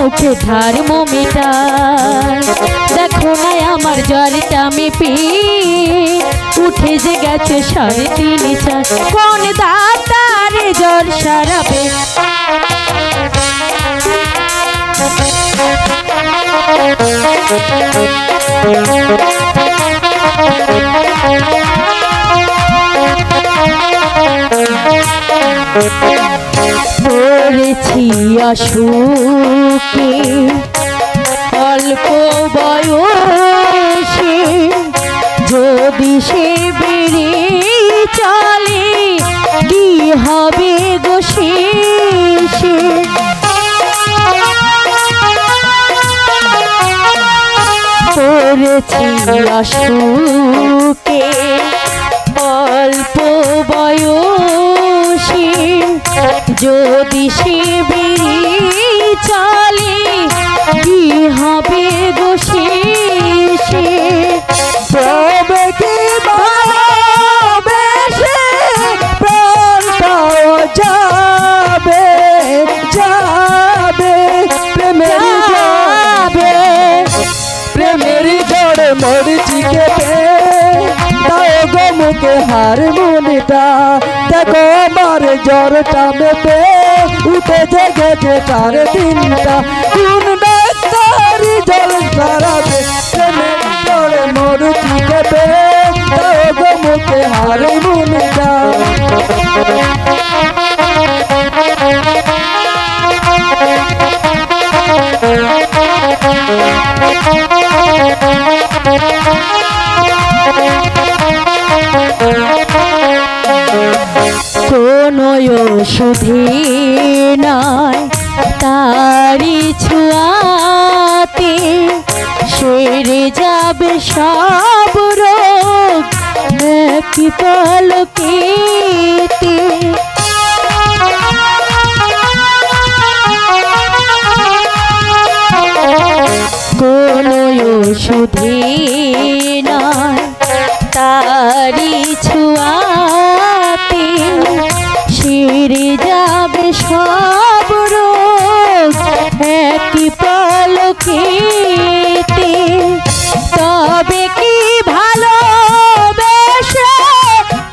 মুখে থার্মোমিটার। দেখো না আমার জ্বরটা মেপে উঠে যে গেছে 3.5 4। কোন ডাক্তারে জ্বর সারাবে? পড়েছি অসুখে অল্প বয়সে, যদি সে বেড়ে চলে কি হবে গো শেষে? পড়েছি অসুখে অল্প বয়সে, যদি সে বেড়ে চলে কি হবে গো শেষে? তবে কি ভালোবেসে প্রাণটাও যাবে যাবে, প্রেমের ঝড়ে মরিচি কেঁপে দাও গো মুখে হারমোনিটা। দেখো আমার জ্বরটা মেপে উঠে জেগেছে 3.5টা। কোন ডাক্তারি জল সারাবে? প্রেমের ঝড়ে মরিচি কেঁপে দাও গো মুখে হারমোনিটা। কোনো ওষুধে নয় তারি ছোঁয়াতে সেরে যাবে সব রোগ একই পলকেতে। কোনো ওষুধে নয় তারি ছোঁয়াতে সেরে যাবে সব রোগ একই পলকেতে। তবে কি ভালোবেসে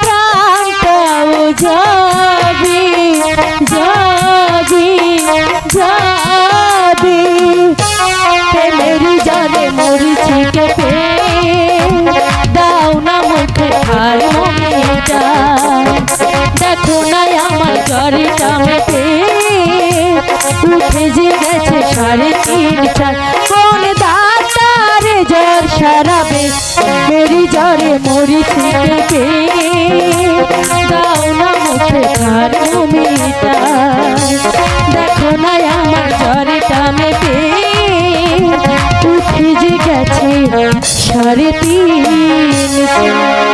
প্রাণটাও যাবে যাবে যাবে, প্রেমের জালে মরিচি কেঁপে দাও না মুখে থার্মোমিটার। দেখো না আমার জ্বরটা মেপে উঠে যে গেছে 3.5 4। কোন ডাক্তারে জ্বর সারাবে? মেরি জ্বরে মরিচি কেঁপে দাও না মুখে থার্মোমিটার। দেখো না আমার জ্বরটা মেপে উঠে যে গেছে 3.5 4।